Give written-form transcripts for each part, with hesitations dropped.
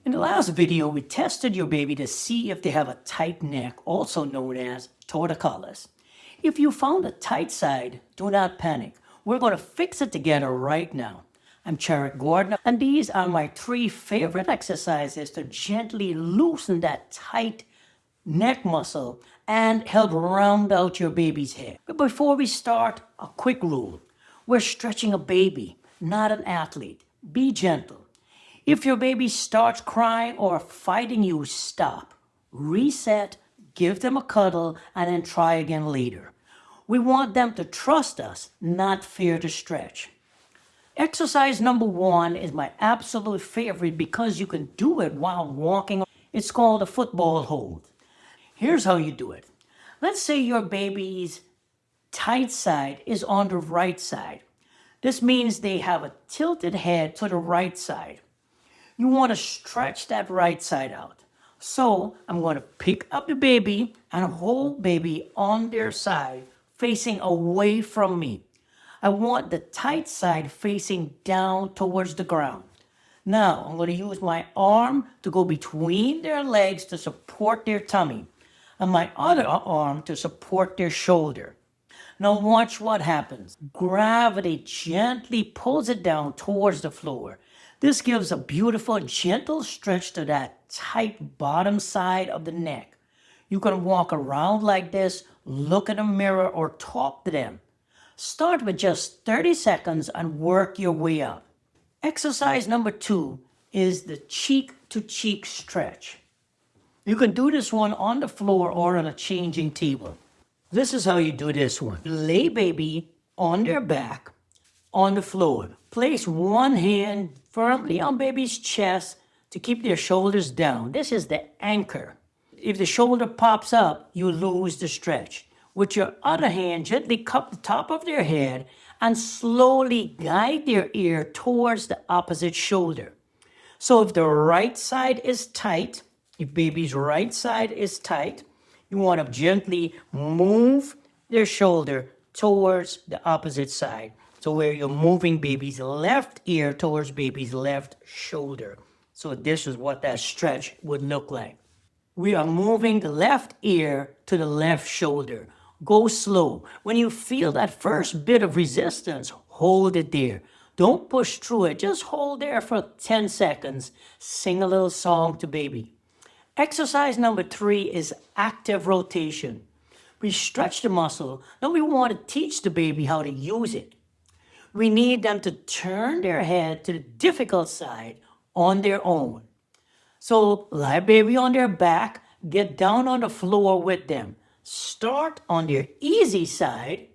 In the last video, we tested your baby to see if they have a tight neck, also known as torticollis. If you found a tight side, do not panic. We're going to fix it together right now. I'm Charity Gordon, and these are my 3 favorite exercises to gently loosen that tight neck muscle and help round out your baby's head. But before we start, a quick rule. We're stretching a baby, not an athlete. Be gentle. If your baby starts crying or fighting you, stop. Reset, give them a cuddle, and then try again later. We want them to trust us, not fear to stretch. Exercise number 1 is my absolute favorite because you can do it while walking. It's called a football hold. Here's how you do it. Let's say your baby's tight side is on the right side. This means they have a tilted head to the right side. You want to stretch that right side out. So I'm going to pick up the baby and hold baby on their side, facing away from me. I want the tight side facing down towards the ground. Now I'm going to use my arm to go between their legs to support their tummy, and my other arm to support their shoulder. Now watch what happens. Gravity gently pulls it down towards the floor. This gives a beautiful, gentle stretch to that tight bottom side of the neck. You can walk around like this, look in a mirror, or talk to them. Start with just 30 seconds and work your way up. Exercise number 2 is the cheek-to-cheek stretch. You can do this one on the floor or on a changing table. This is how you do this one. Lay baby on their back on the floor. Place one hand firmly on baby's chest to keep their shoulders down. This is the anchor. If the shoulder pops up, you lose the stretch. With your other hand, gently cup the top of their head and slowly guide their ear towards the opposite shoulder. So if the right side is tight, if baby's right side is tight, you want to gently move their shoulder towards the opposite side. So where you're moving baby's left ear towards baby's left shoulder. So this is what that stretch would look like. We are moving the left ear to the left shoulder. Go slow. When you feel that first bit of resistance, hold it there. Don't push through it. Just hold there for 10 seconds. Sing a little song to baby. Exercise number 3 is active rotation. We stretch the muscle. Now we want to teach the baby how to use it. We need them to turn their head to the difficult side on their own. So lie baby on their back, get down on the floor with them. Start on their easy side,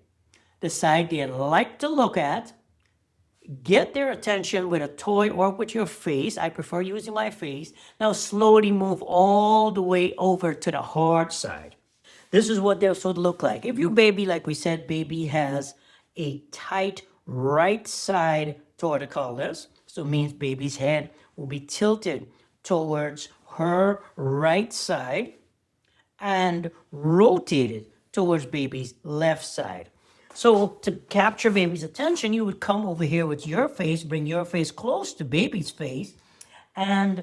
the side they like to look at. Get their attention with a toy or with your face. I prefer using my face. Now slowly move all the way over to the hard side. This is what this would look like. If your baby, like we said, baby has a tight right side torticollis, so it means baby's head will be tilted towards her right side and rotated towards baby's left side. So to capture baby's attention, you would come over here with your face, bring your face close to baby's face, and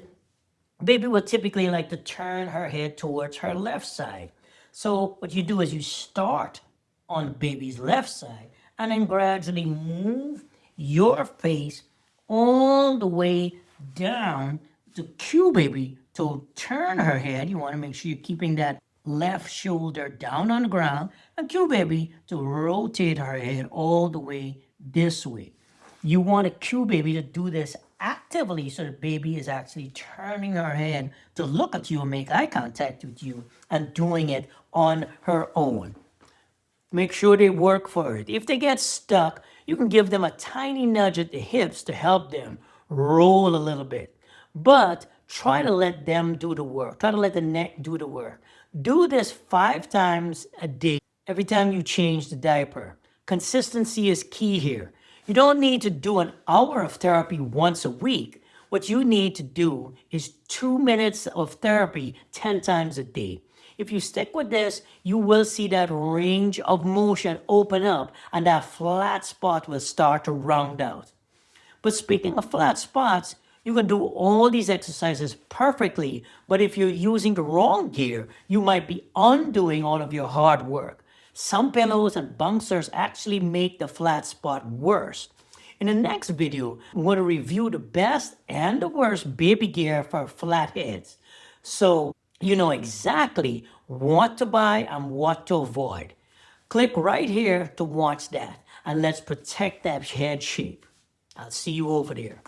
baby will typically like to turn her head towards her left side. So what you do is you start on baby's left side and then gradually move your face all the way down to cue baby to turn her head. You want to make sure you're keeping that left shoulder down on the ground and cue baby to rotate her head all the way this way. You want to cue baby to do this actively so the baby is actually turning her head to look at you and make eye contact with you and doing it on her own. Make sure they work for it. If they get stuck, you can give them a tiny nudge at the hips to help them roll a little bit. But try to let them do the work. Try to let the neck do the work. Do this 5 times a day, every time you change the diaper. Consistency is key here. You don't need to do an hour of therapy once a week. What you need to do is 2 minutes of therapy 10 times a day. If you stick with this, you will see that range of motion open up and that flat spot will start to round out. But speaking of flat spots, You can do all these exercises perfectly, but if you're using the wrong gear, you might be undoing all of your hard work. Some pillows and bouncers actually make the flat spot worse. In the next video, I'm going to review the best and the worst baby gear for flat heads. So you know exactly what to buy and what to avoid. Click right here to watch that, and let's protect that head shape. I'll see you over there.